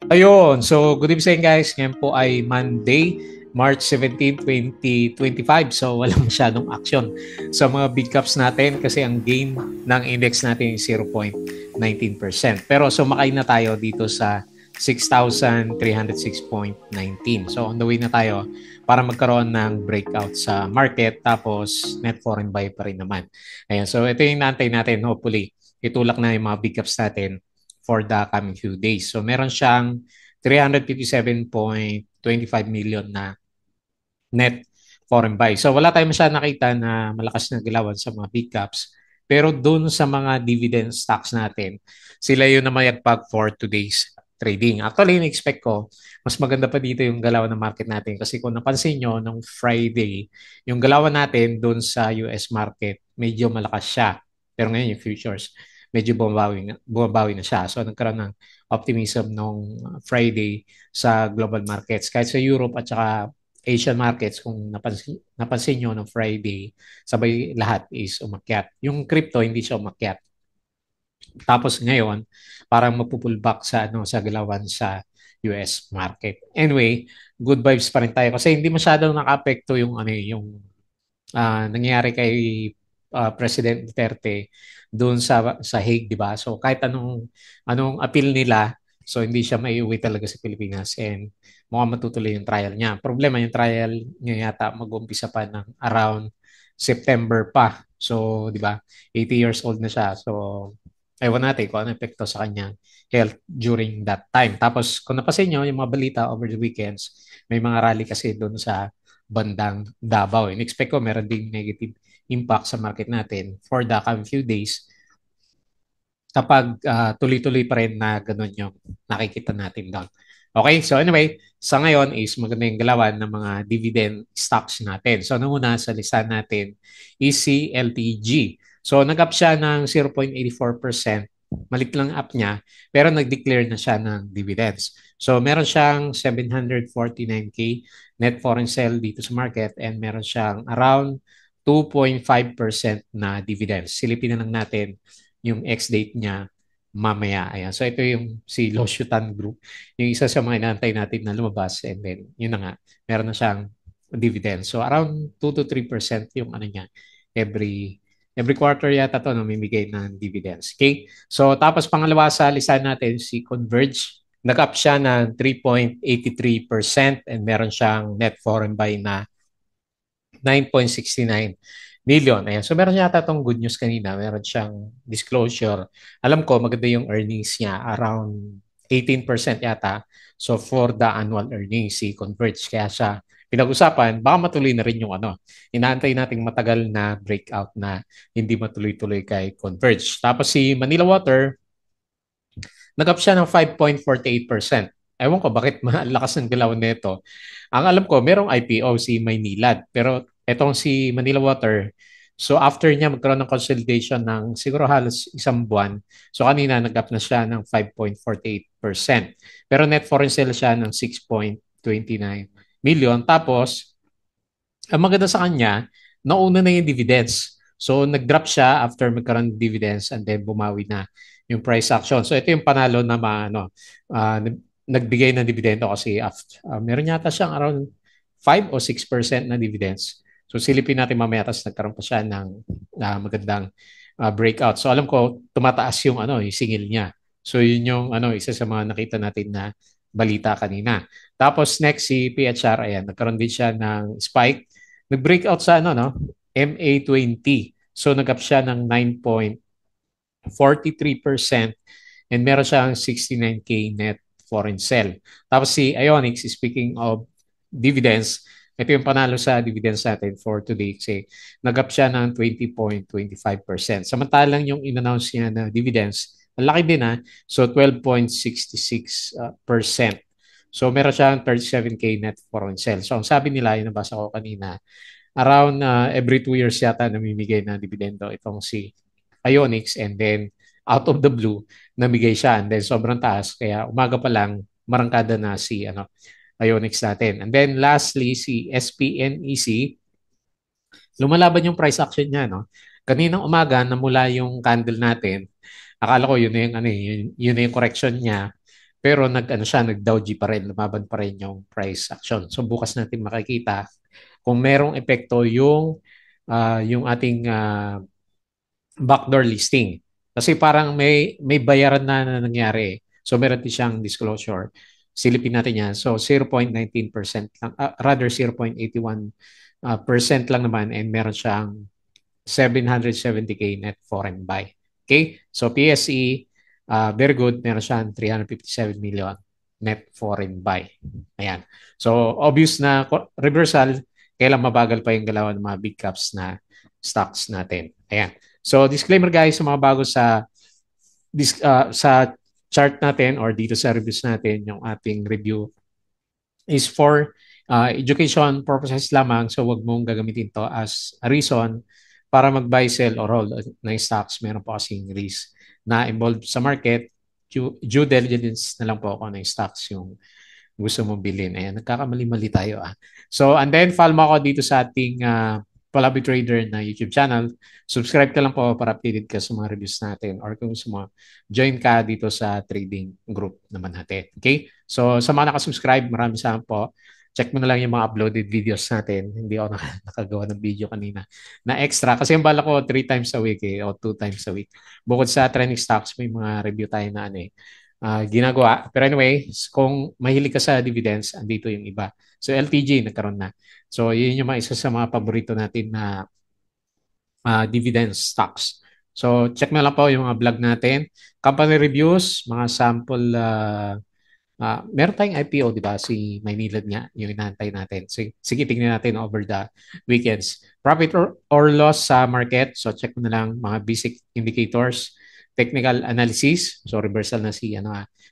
Ayun. So, good evening guys. Ngayon po ay Monday, March 17, 2025. So, walang masyadong action sa mga big caps natin kasi ang gain ng index natin is 0.19%. Pero sumakay na tayo dito sa 6,306.19. So, on the way na tayo para magkaroon ng breakout sa market tapos net foreign buy pa rin naman. Ayan. So, ito yung naantay natin. Hopefully, itulak na yung mga big caps natin for the coming few days. So meron siyang 357.25 million na net foreign buy. So wala tayong masyadong nakita na malakas na galawan sa mga big caps. Pero dun sa mga dividend stocks natin, sila yung namayagpag for today's trading. Actually, in-expect ko, mas maganda pa dito yung galawan ng market natin. Kasi kung napansin nyo, nung Friday, yung galawan natin dun sa US market, medyo malakas siya. Pero ngayon, yung futures, medyo bumabawi na siya. So, nagkaroon ng optimism nung Friday sa global markets. Kahit sa Europe at saka Asian markets, kung napansin nyo no Friday, sabay lahat is umakyat. Yung crypto, hindi siya umakyat. Tapos ngayon, parang mapupullback sa sa galawan sa US market. Anyway, good vibes pa rin tayo kasi hindi masyadong naka-apekto yung nangyayari kay President Duterte doon sa Hague, 'di ba? So kahit anong appeal nila, so hindi siya maiuwi talaga sa Pilipinas and mukhang matutuloy yung trial niya. Problema yung trial niya yata mag-umpisa pa ng around September pa. So, 'di ba? 80 years old na siya. So, ewan natin kung ano epekto sa kanyang health during that time. Tapos, kung napansin nyo, yung mga balita over the weekends, may mga rally kasi doon sa bandang Davao. In-expect ko meron ding negative impact sa market natin for the coming few days kapag tuloy-tuloy pa rin na ganun yung nakikita natin doon. Okay, so anyway, sa ngayon is maganda yung galawan ng mga dividend stocks natin. So, nanguna sa listahan natin is si LTG. So, nag-up siya ng 0.84%. Malit lang up niya, pero nag-declare na siya ng dividends. So, meron siyang 749K net foreign sale dito sa market and meron siyang around 2.5% na dividends. Silipin na lang natin yung ex-date niya mamaya. Ayan. So ito yung si Loshutan Group, yung isa sa mga inaantay natin na lumabas and then yun na nga, meron na siyang dividend. So around 2 to 3% yung niya every quarter yata to namimigay ng dividends. Okay? So tapos pangalawa sa listahan natin si Converge. Nag-up siya ng 3.83% and meron siyang net foreign buy na 9.69 million. Ayan. So meron yata itong good news kanina. Meron siyang disclosure. Alam ko maganda yung earnings niya. Around 18% yata. So for the annual earnings, si Converge. Kaya siya pinag-usapan, baka matuloy na rin yung inaantay nating matagal na breakout na hindi matuloy-tuloy kay Converge. Tapos si Manila Water, nag-up siya ng 5.48%. Ewan ko bakit malakas ng galaw nito. Ang alam ko, merong IPO si Maynilad. Pero etong si Manila Water, so after niya magkaroon ng consolidation ng siguro halos isang buwan, so kanina nag-up na siya ng 5.48%. Pero net foreign sale siya ng 6.29 million. Tapos, ang maganda sa kanya, nauna na yung dividends. So, nag-drop siya after magkaroon ng dividends and then bumawi na yung price action. So, ito yung panalo na nagbigay ng dividendo kasi after, meron yata siyang around 5 o 6% na dividends. So, silipin natin mamaya tapos nagkaroon pa siya ng magandang breakout. So, alam ko, tumataas yung singil niya. So, yun yung isa sa mga nakita natin na balita kanina. Tapos next si PHR, ayan, nagkaroon din siya ng spike. Nag-breakout sa MA20. So nag-up siya ng 9.43% and meron siyang 69K net foreign sell. Tapos si Ionics, speaking of dividends, ito yung panalo sa dividends natin for today kasi nag-up siya ng 20.25%. Samantalang yung in-announce niya na dividends, ang laki din So 12.66%. So meron siyang 37K net foreign sell. So ang sabi nila, yung nabasa ko kanina, around every 2 years yata namimigay na dividendo itong si Ionics and then out of the blue namigay siya and then sobrang taas kaya umaga pa lang marangkada na si Ionics natin. And then lastly si SPNEC, lumalaban yung price action niya Kaninang umaga namula yung candle natin. Akala ko yun na yung yun na yung correction niya. Pero nag-ano siya, nag-doji pa rin, lumaban pa rin yung price action. So bukas natin makikita kung merong epekto yung ating backdoor listing. Kasi parang may bayaran na nangyari. So meron din siyang disclosure. Silipin natin yan. So 0.19% lang, rather 0.81% lang naman, and meron siyang 770K net foreign buy. Okay? So PSE, very good. Meron siyang 357 million net foreign buy. Ayan. So obvious na reversal, kailan mabagal pa yung galaw ng mga big caps na stocks natin. Ayan. So disclaimer guys, sa mga bago sa chart natin or dito sa reviews natin, yung ating review is for education purposes lamang. So wag mong gagamitin to as a reason para mag-buy, sell, or hold ng stocks. Meron po kasing risk na involved sa market. Due diligence na lang po ako ng stocks yung gusto mong bilhin. Ayan, nagkakamali-mali tayo ah. So, and then follow mo ako dito sa ating Palabi Trader na YouTube channel. Subscribe ka lang po para updated ka sa mga reviews natin, or kung gusto mo, join ka dito sa trading group naman natin. Okay? So, sa mga nakasubscribe, maraming salamat po. Check mo na lang yung mga uploaded videos natin. Hindi ako nakagawa ng video kanina na extra. Kasi yung bala ko 3 times a week o 2 times a week. Bukod sa trending stocks, may mga review tayo na ginagawa. Pero anyway, kung mahilig ka sa dividends, andito yung iba. So LTG, nagkaroon na. So yun yung mga isa sa mga paborito natin na dividend stocks. So check mo lang po yung mga vlog natin. Company reviews, mga sample meron tayong IPO, di ba? Si Maynilad nga, yung inaantay natin. Sige, tingnan natin over the weekends. Profit or loss sa market. So, check mo na lang mga basic indicators. Technical analysis. So, reversal na si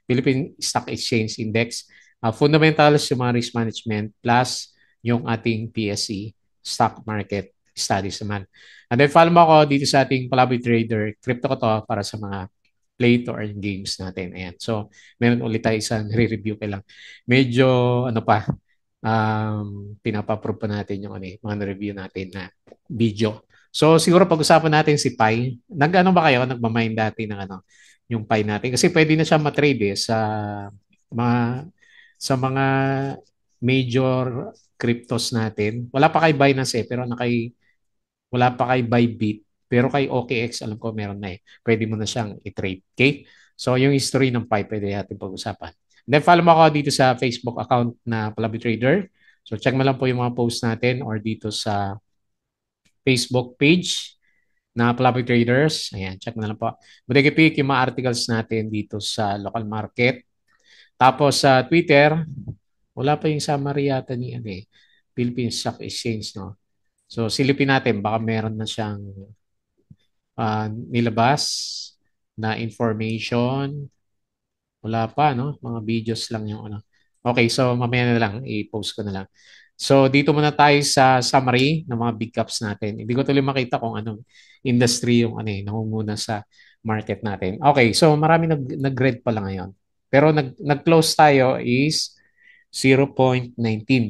Philippine Stock Exchange Index. Fundamentals, yung mga risk management, plus yung ating PSE, stock market studies naman. And then, follow mo ako dito sa ating Palaboy Trader. Crypto ko to para sa mga play to earn games natin. Ayan. So, meron ulit tayo isang re-review kailang. Medyo, pinapaprove pa natin yung mga review natin na video. So, siguro pag-usapan natin si Pi. Nag-ano ba kayo? Nagmamind dati ng yung Pi natin. Kasi pwede na siya matrade mga, sa mga major cryptos natin. Wala pa kay Binance pero wala pa kay Bybit. Pero kay OKX, alam ko meron na eh. Pwede mo na siyang i-trade. Okay? So, yung history ng Pi, pwede natin pag-usapan. Then, follow mo ako dito sa Facebook account na Palabi Trader. So, check mo lang po yung mga posts natin or dito sa Facebook page na Palabi Traders. Ayan, check mo na lang po. Buti pick yung mga articles natin dito sa local market. Tapos sa Twitter, wala pa yung summary yata ni Philippine Stock Exchange, no? So, silipin natin. Baka meron na siyang nilabas na information. Wala pa, no? Mga videos lang yung Okay, so mamaya na lang, i-post ko na lang. So, dito muna tayo sa summary ng mga big caps natin. Hindi ko tuloy makita kung anong industry yung nangunguna sa market natin. Okay, so marami nag-red pala ngayon. Pero nag-close tayo is 0.19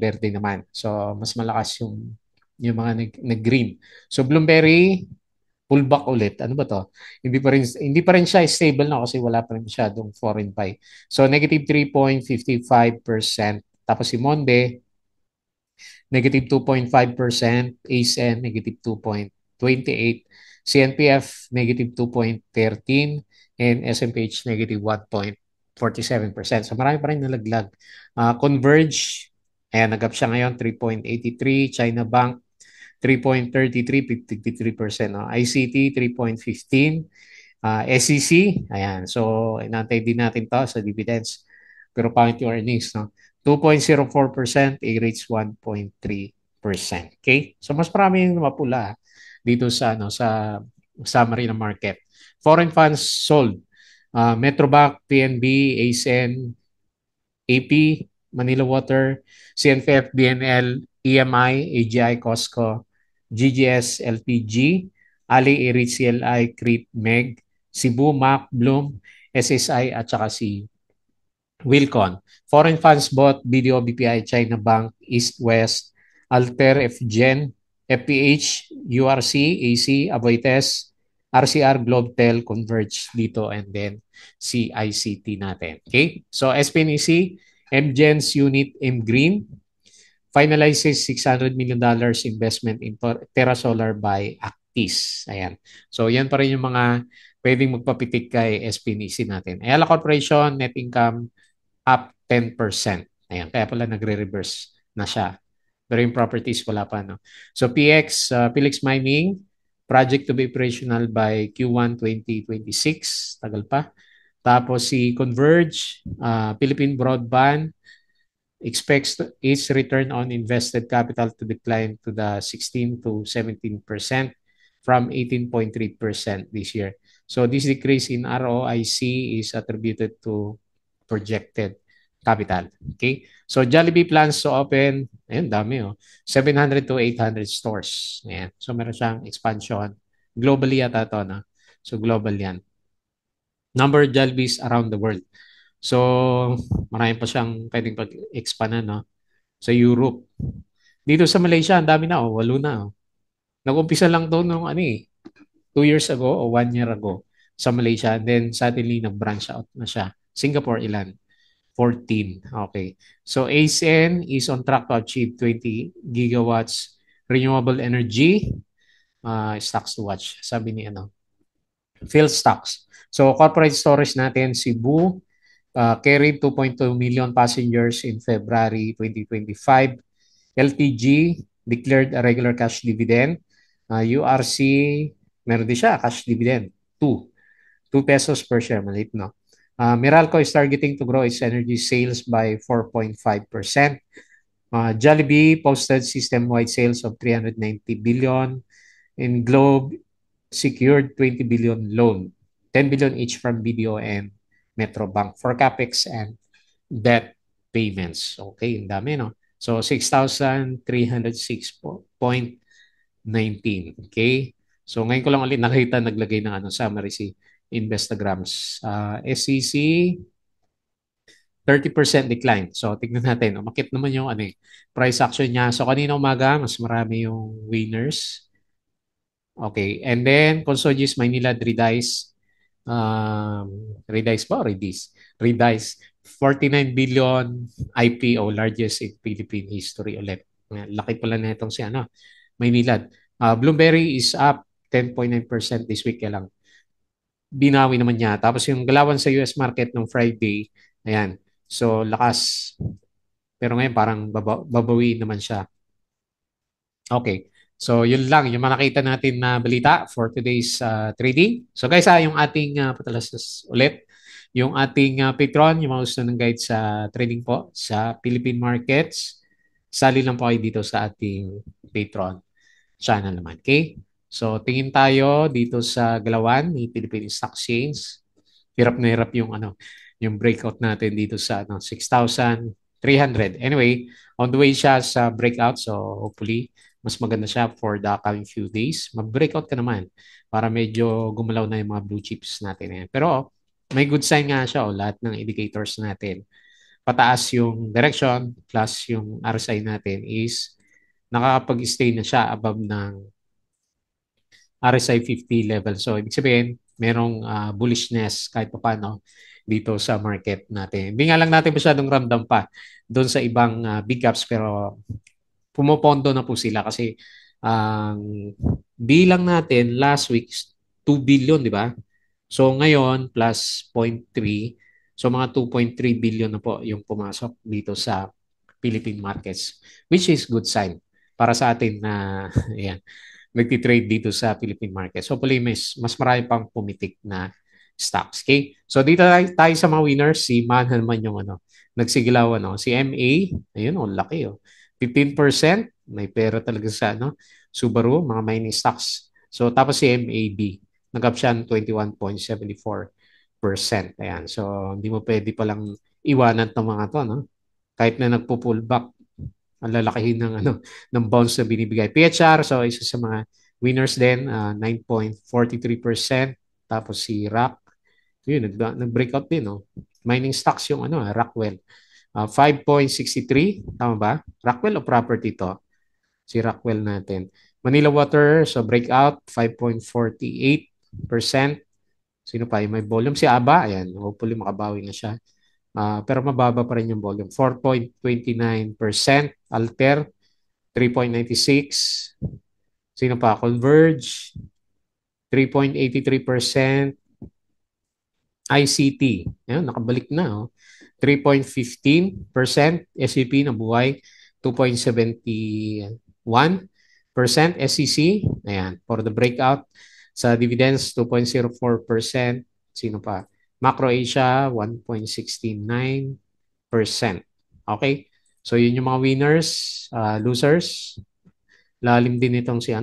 verde naman. So, mas malakas yung mga nag-green. So, Bloomberry, pullback ulit. Ano ba to? Hindi pa rin siya stable na kasi wala pa rin masyadong foreign buy. So negative 3.55%. Tapos si Monde, negative 2.5%, ASEN, negative 2.28%, CNPF, negative 2.13%, and SMPH, negative 1.47%. So marami pa rin nalaglag. Converge, ayan, nag-up siya ngayon, 3.83%, China Bank, 3.33, 53%. No? ICT, 3.15. SEC, ayan. So, inantay din natin to sa dividends. Pero pangit yung earnings, no? 2.04%, A-rates 1.3%. Okay? So, mas marami yung mapula dito sa summary ng market. Foreign funds sold. Metrobank, PNB, ASEN, AP, Manila Water, CNFF, BNL, EMI, AGI, Costco, GGS, LPG, Ali, Erit, CLI, CREEP, MEG, Cebu, MAC, Bloom, SSI, at saka si Wilcon. Foreign funds bought BDO, BPI, China Bank, East West, Alter, FGen, FPH, URC, AC, Aboites, RCR, Globetel, Converge dito, and then CICT natin. Okay? So SPNEC, MGen's unit M Green finalizes $600 million investment in Terra Solar by Actis. Ayan. So yan pa rin yung mga pwedeng magpapitik kay SPNEC natin. Ayala Corporation, net income up 10%. Ayan. Kaya pala nagre-reverse na siya. Pero yung properties wala pa. No? So PX, Philix Mining, project to be operational by Q1 2026. Tagal pa. Tapos si Converge, Philippine Broadband, expects its return on invested capital to decline to the 16 to 17% from 18.3% this year. So this decrease in ROIC is attributed to projected capital. Okay? So Jollibee plans to open, ayun, dami 700 to 800 stores. Ayan. So meron siyang expansion. Globally yata to, no? So global yan. Number of Jollibees around the world. So marami pa siyang pwedeng pag-expand, no? Sa Europe. Dito sa Malaysia, ang dami na, 8 na. Nag-umpisa lang to nung 2 years ago o 1 year ago sa Malaysia. Then suddenly nag-branch out na siya. Singapore, ilan? 14. Okay. So ASEAN is on track to achieve 20 gigawatts renewable energy. Stocks to watch. Sabi ni Phil Stocks. So corporate storage natin, Cebu, carried 2.2 million passengers in February 2025. LTG declared a regular cash dividend. URC, meron din siya, cash dividend. 2 pesos per share. Maliit, no? Meralco is targeting to grow its energy sales by 4.5%. Jollibee posted system-wide sales of 390 billion. And Globe secured 20 billion loan. 10 billion each from BDO and Metrobank for capex and debt payments. Okay, ang dami, no? So, 6,306.19. Okay? So, ngayon ko lang ulit nakita naglagay ng summary si Investagrams. SEC, 30% decline. So, tignan natin. Umakit naman yung price action niya. So, kanina umaga, mas marami yung winners. Okay. And then, Consojis Maynila, Redice. Redice ba? Redice. 49 billion IPO, largest in Philippine history ulit. Laki pala na itong si Maynilad. Bloomberry is up 10.9% this week. Kaya lang, binawi naman niya. Tapos yung galawan sa US market ng Friday, ayan. So, lakas. Pero ngayon parang babawiin naman siya. Okay. So, yun lang. Yung nakita natin na balita for today's trading. So, guys, yung ating patalastas ulit. Yung ating Patreon, yung mga gusto ng guide sa trading po sa Philippine markets. Sali lang po kayo dito sa ating Patreon channel naman. Okay? So, tingin tayo dito sa galawan ni Philippine Stock Exchange. Hirap na hirap yung breakout natin dito sa 6,300. Anyway, on the way siya sa breakout. So, hopefully, mas maganda siya for the coming few days. Mag-breakout ka naman para medyo gumalaw na yung mga blue chips natin. Pero, may good sign nga siya. Lahat ng indicators natin. Pataas yung direction plus yung RSI natin is nakakapag-stay na siya above ng RSI 50 level. So, ibig sabihin, merong bullishness kahit pa paano dito sa market natin. Hindi nga lang natin masyadong ramdam pa doon sa ibang big caps pero pumopondo na po sila kasi ang bilang natin last week 2 billion, di ba? So, ngayon plus 0.3. So, mga 2.3 billion na po yung pumasok dito sa Philippine markets, which is good sign para sa atin na ayan, nagtitrade dito sa Philippine markets. Hopefully, mas marami pang pumitik na stocks. Okay? So, dito tayo sa mga winners. Si Manhan naman yung nagsigilaw. Si MA, ayun, laki. 15%. May pera talaga sa Subaru, mga mining stocks. So, tapos si MAB, nag-up siya 21.74%. Ayan. So, hindi mo pwede palang iwanan ng mga to, no? Kahit na nagpo-pullback, ang lalakihin ng bounce na binibigay. PHR, so isa sa mga winners din, 9.43%. Tapos si RAC, yun, nag-breakout din, no? Mining stocks yung Rockwell. 5.63, tama ba? Rockwell o property to? Si Rockwell natin. Manila Water, so breakout, 5.48. Sino pa? Yung may volume. Si ABA, ayan. Hopefully makabawi na siya. Pero mababa pa rin yung volume. 4.29%. Alter, 3.96. Sino pa? Converge, 3.83%. ICT, ayun, nakabalik na. 3.15%. SCP nabuhay, 2.71%. SCC, ayan, for the breakout. Sa dividends, 2.04%. Sino pa? Macro Asia, 1.69%. Okay? So, yun yung mga winners, losers. Lalim din itong si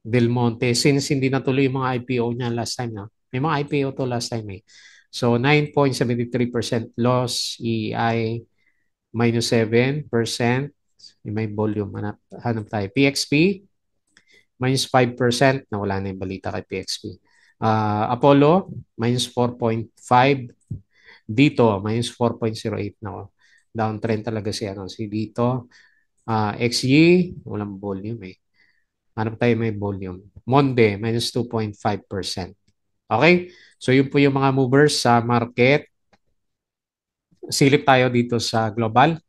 Del Monte. Since hindi natuloy yung mga IPO niya last time, no? May mga IPO to last time eh. So, 9.73% loss. EI, minus 7%. May volume. Hanap tayo. PXP, minus 5%. Nawala na yung balita kay PXP. Apollo, minus 4.5. Dito, minus 4.08 na. Downtrend talaga si Dito. XY, walang volume eh. Hanap tayo may volume. Monde, minus 2.5%. Okay? So, yun po yung mga movers sa market. Silip tayo dito sa global.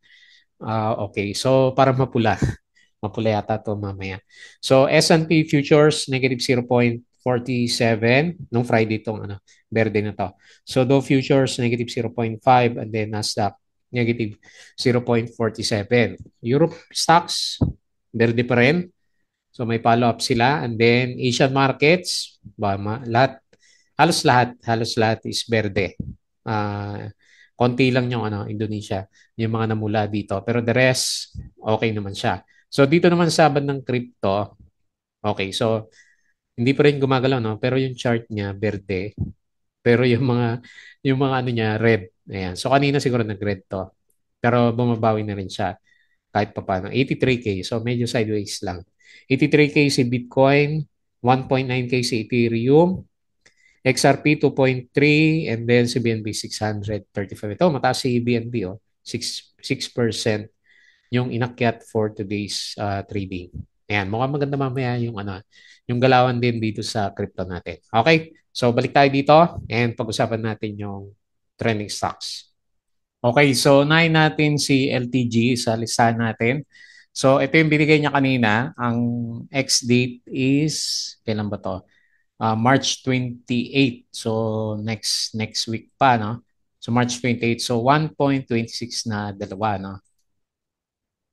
Okay. So, para mapula. Mapula yata to mamaya. So, S&P Futures, negative 0.47 nung Friday itong berde na to. So, Dow Futures, negative 0.5 and then Nasdaq, negative 0.47. Europe stocks, berde pa rin. So may follow-up sila. And then Asian markets, lahat, halos lahat is berde. Uh, Konti lang yung Indonesia, yung mga namula dito. Pero the rest, okay naman siya. So dito naman sa bandang crypto, okay. So hindi pa rin gumagalaw, no? Pero yung chart niya, berde. Pero yung mga niya, red. Ayan. So kanina siguro nag-red to. Pero bumabawi na rin siya kahit pa paano. 83K. So, medyo sideways lang. 83K si Bitcoin, 1.9K si Ethereum, XRP 2.3, and then si BNB 635. Ito, mataas si BNB, 6% yung inakyat for today's trading. Ayan, mukhang maganda mamaya yung galawan din dito sa crypto natin. Okay, so balik tayo dito and pag-usapan natin yung trending stocks. Okay, so unahin natin si LTG sa listahan natin. So ito yung binigay niya kanina. Ang ex-date is, kailan ba to? March 28. So next week pa, no? So March 28. So 1.26 na dalawa, no?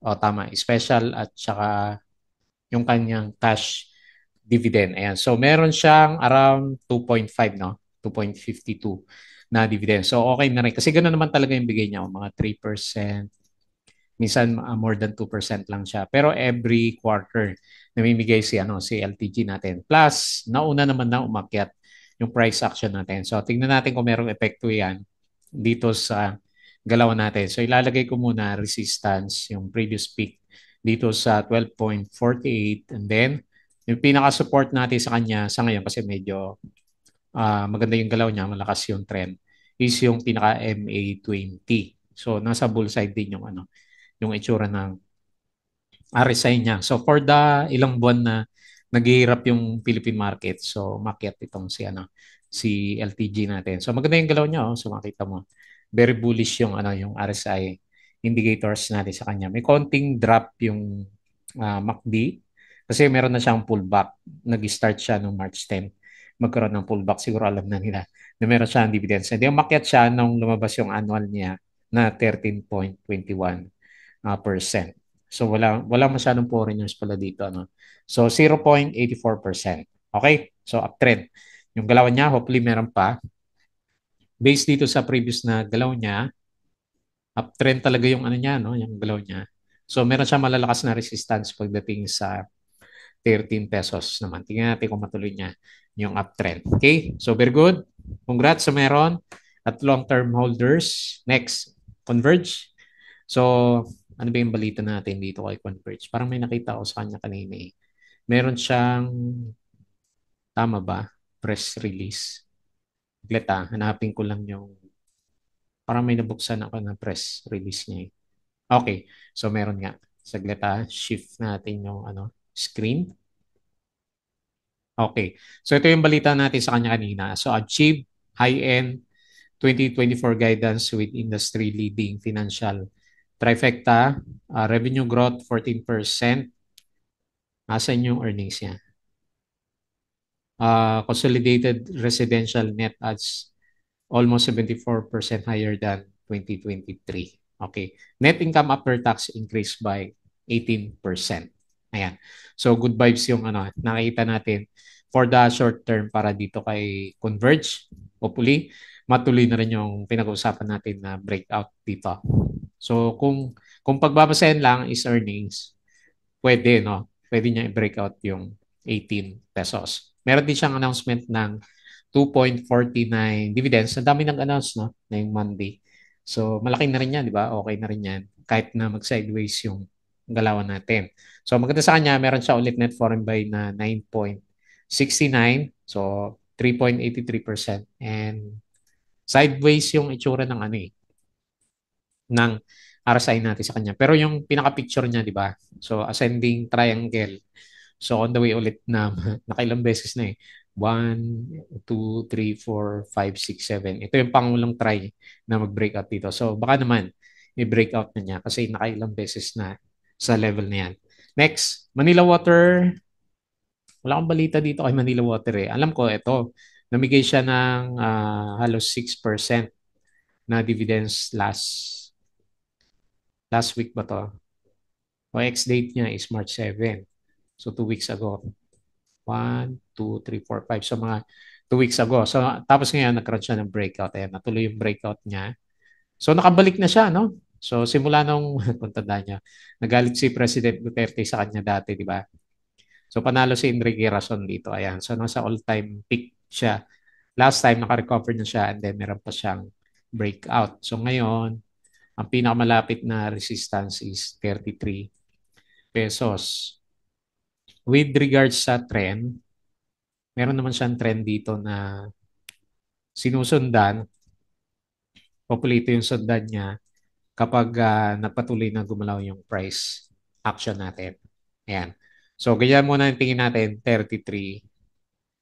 O tama, special at saka yung kanyang cash dividend. Ayan. So meron siyang around 2.5, no? 2.52 na dividend. So okay na rin. Kasi ganoon naman talaga yung bigay niya, mga 3%. Minsan more than 2% lang siya. Pero every quarter namimigay si LTG natin. Plus, nauna naman na umakyat yung price action natin. So tingnan natin kung merong epekto yan dito sa galaw natin. So ilalagay ko muna resistance, yung previous peak dito sa 12.48 and then yung pinaka-support natin sa kanya sa ngayon kasi medyo maganda yung galaw niya, malakas yung trend is yung pinaka MA20. So nasa bull side din yung itsura ng RSI niya. So for the ilang buwan na naghihirap yung Philippine market, so makiat itong si LTG natin. So maganda yung galaw niya, so makita mo. Very bullish yung RSI indicators natin sa kanya. May konting drop yung MACD kasi meron na siyang pullback. Nag-start siya noong March 10. Magkaroon ng pullback. Siguro alam na nila na meron siya ng dividends. Hindi, umakyat siya nung lumabas yung annual niya na 13.21%. So wala masyadong foreigners pala dito, no. So 0.84%. Okay? So uptrend. Yung galaw niya, hopefully meron pa. Based dito sa previous na galaw niya, uptrend talaga yung niya, no, yung galaw niya. So meron siya malalakas na resistance pagdating sa 13 pesos naman. Tingnan natin kung matuloy niya yung uptrend. Okay? So very good. Congrats sa meron at long-term holders. Next, Converge. So, ano ba yung balita natin dito kay Converge? Parang may nakita ko sa kanya kanina eh. Meron siyang, tama ba? Press release. Saglit hanapin ko lang yung, parang may nabuksan ako na press release niya eh. Okay, so meron nga. Saglit shift natin yung screen. Okay. So ito yung balita natin sa kanya kanina. So achieve high-end 2024 guidance with industry-leading financial trifecta, revenue growth 14%. Nasaan yung earnings niya? Consolidated residential net adds almost 74% higher than 2023. Okay. Net income after tax increased by 18%. Ayan. So good vibes yung ano, nakita natin for the short term para dito kay Converge. Hopefully, matuloy na rin yung pinag-uusapan natin na breakout dito. So kung pagbabasahin lang is earnings, pwede no. Pwede niya i-breakout yung 18 pesos. Meron din siyang announcement ng 2.49 dividends. Ang dami nag-announce, no? Ngayong Monday. So, malaki na rin yan, di ba? Okay na rin yan. Kahit na mag-sideways yung galawan natin. So, maganda sa kanya, meron siya ulit net foreign buy na 9.69. So, 3.83%. And sideways yung itsura ng ano eh, ng RSI natin sa kanya. Pero yung pinaka-picture niya, di ba? So, ascending triangle. So, on the way ulit na nakailang beses na eh. 1, 2, 3, 4, 5, 6, 7. Ito yung pangulong try na mag-breakout dito. So, baka naman i-breakout na niya kasi nakailang beses na sa level na yan. Next, Manila Water. Wala akong balita dito kay Manila Water eh. Alam ko, ito, namigay siya ng halos 6% na dividends last week ba to? O ex-date niya is March 7. So, 2 weeks ago. 1, 2, 3, 4, 5. So, mga 2 weeks ago. So, tapos ngayon, nagkaroon siya ng breakout. Ayan, natuloy yung breakout niya. So, nakabalik na siya, no? So, simula nung, kung tanda niya, nagalit si President Duterte sa kanya dati, di ba? So, panalo si Enrique Rason dito. Ayan. So, nasa all-time peak siya. Last time, naka-recover na siya and then meron pa siyang breakout. So, ngayon, ang pinakamalapit na resistance is 33 pesos. With regards sa trend, meron naman siyang trend dito na sinusundan. Hopefully, ito yung sundan niya kapag napatuloy na gumalaw yung price action natin. Ayan. So, ganyan muna yung tingin natin, 33.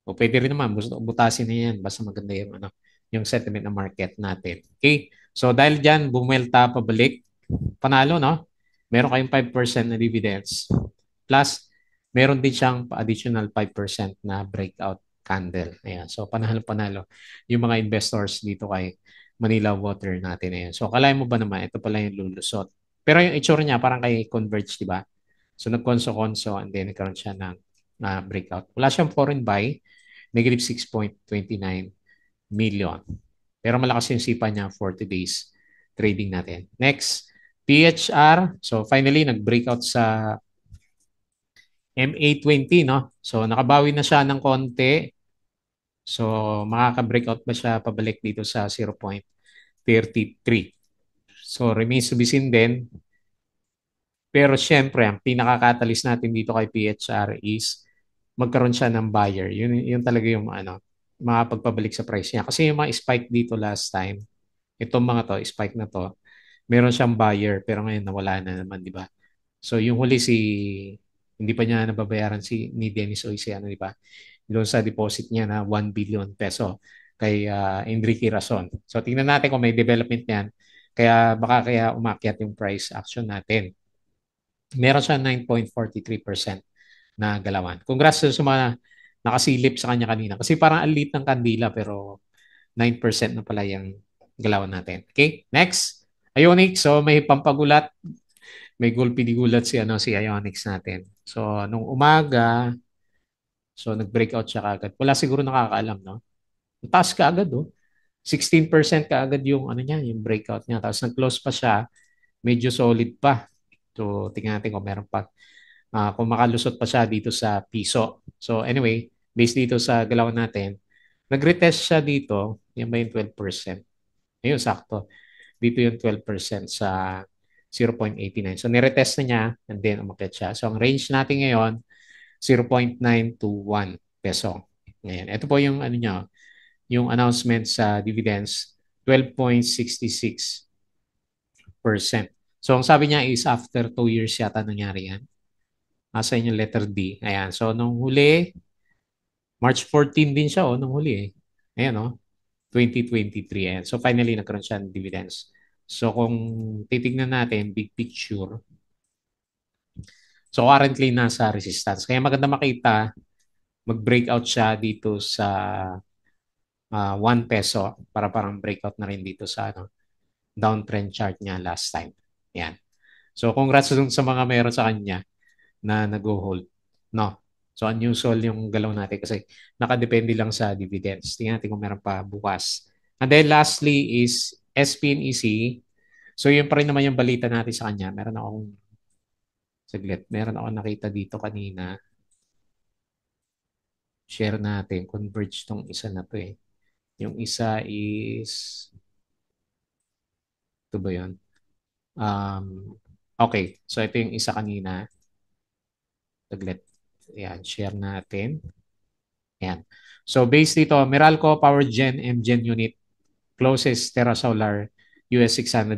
O pwede rin naman, butasin na yan. Basta maganda yung, ano, yung sentiment ng market natin. Okay? So, dahil dyan, bumelta pabalik, panalo, no? Meron kayong 5% na dividends. Plus, meron din siyang additional 5% na breakout candle. Ayan. So, panalo-panalo yung mga investors dito kay Manila Water natin. Ayan. So, kalahin mo ba naman, ito pala yung lulusot. Pero yung itsura niya, parang kay Converge, di ba? So, nag-conso-conso and then nagkaroon siya ng breakout. Wala siyang foreign buy, negative 6.29 million. Pero malakas yung sipa niya for today's trading natin. Next, PHR. So, finally, nag-breakout sa MA20, no? So, nakabawi na siya ng konti. So, makaka-breakout ba siya pabalik dito sa 0.33? So, remains to be seen din. Pero syempre, ang pinaka-catalyst natin dito kay PHR is magkaroon siya ng buyer. Yun talaga yung ano, makapagpabalik sa price niya. Kasi yung mga spike dito last time, itong mga to, spike na to, meron siyang buyer pero ngayon nawala na naman, di ba? So yung huli hindi pa niya nababayaran ni Dennis Oy si ano, di ba? Doon sa deposit niya na 1 billion peso kay Enrique Rason. So tingnan natin kung may development niyan. Kaya umakyat yung price action natin. Meron siya 9.43% na galawan. Congrats sa mga nakasilip sa kanya kanina. Kasi parang ang liit ng kandila pero 9% na pala yung galawan natin. Okay, next. Ionic. So may pampagulat. May gulpi-gulat si Ionics natin. So nung umaga, so nag-breakout siya kagad. Wala siguro nakakaalam, no? Taas ka agad, oh. 16% kaagad yung ano niya, yung breakout niya. Tapos nag-close pa siya, medyo solid pa. So tingnan natin kung meron pa kung makalusot pa siya dito sa piso. So anyway, based dito sa galawan natin, nag-retest siya dito, yan ba yung 12%? Ayun, sakto. Dito yung 12% sa 0.89. So niretest na niya and then umakyat siya. So ang range natin ngayon, 0.921 peso. Ngayon, ito po yung ano niya, yung announcement sa dividends, 12.66%. So ang sabi niya is after 2 years yata nangyari yan. Nasa yung letter D. Ayan. So, nung huli, March 14 din siya, nung huli eh. Ayan, 2023. Ayan. So, finally, nagkaroon siya ng dividends. So, kung titignan natin, big picture, so currently nasa resistance. Kaya maganda makita, mag-breakout siya dito sa 1 peso para parang breakout na rin dito sa downtrend chart niya last time. Yan. So congrats dun sa mga meron sa kanya na nag-hold. No. So unusual yung galaw natin kasi nakadepende lang sa dividends. Tingnan natin kung meron pa bukas. And then lastly is SPNEC. So yun pa rin naman yung balita natin sa kanya. Meron akong nakita dito kanina. Share natin. Converge tong isa na to eh. Yung isa is ito ba yun? Okay. So ito yung isa kanina. Saglit. Ayan, share natin. Ayan. So based dito, Meralco Power Gen MGen Unit closes Terra Solar US $600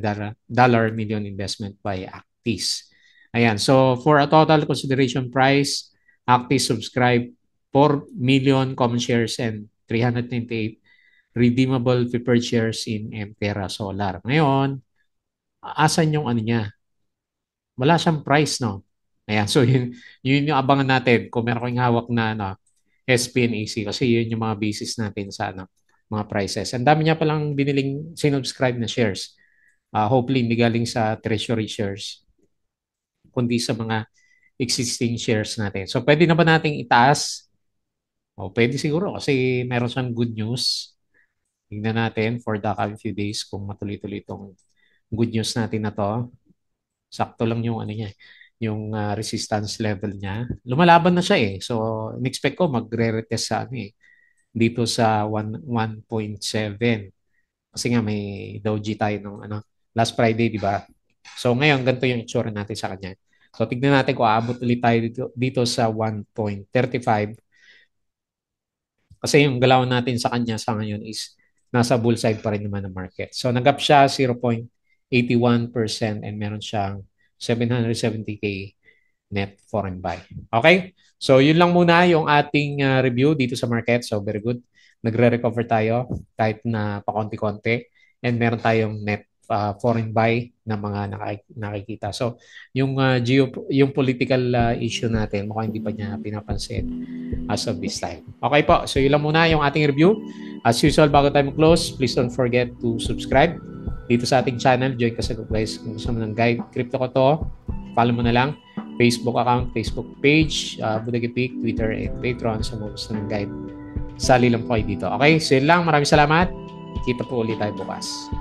million investment by Actis. Ayan. So for a total consideration price, Actis subscribed 4 million common shares and 398 redeemable preferred shares in Terra Solar. Ngayon, asan yung ano niya? Wala siyang price, no? Ayan, so yun yung abangan natin kung meron kang hawak na SPNAC kasi yun yung mga basis natin sa mga prices. Ang dami niya palang biniling sinubscribe na shares. Hopefully, hindi galing sa treasury shares, kundi sa mga existing shares natin. So, pwede na ba nating itaas? Pwede siguro kasi meron siyang good news. Tingnan natin for the coming few days kung matuloy-tuloy itong good news natin na to. Sakto lang yung ano niya, yung resistance level niya. Lumalaban na siya eh. So, in-expect ko magre-retest sa dito sa 1.7. Kasi nga may doji tayo nung last Friday, di ba? So, ngayon ganito yung itsura natin sa kanya. So, tignan natin kung aabot ulit tayo dito sa 1.35. Kasi yung galaw natin sa kanya sa ngayon is nasa bullseye pa rin naman ng market. So, nag-up siya 0.81% and meron siyang 770K net foreign buy. Okay? So, yun lang muna yung ating review dito sa market. So, very good. Nagre-recover tayo kahit na pakonti-konti and meron tayong net foreign buy na mga nakikita. So, yung political issue natin, mukhang hindi pa niya pinapansin as of this time. Okay po. So, yun lang muna yung ating review. As usual, bago tayo mag-close, please don't forget to subscribe dito sa ating channel. Join ka sa guys kung gusto mo ng guide. Crypto ko to. Follow mo na lang. Facebook account, Facebook page, Budagipik, Twitter, and Patreon sa mga gusto ng guide. Sali lang po kayo dito. Okay? So, yun lang. Maraming salamat. Kita po ulit tayo bukas.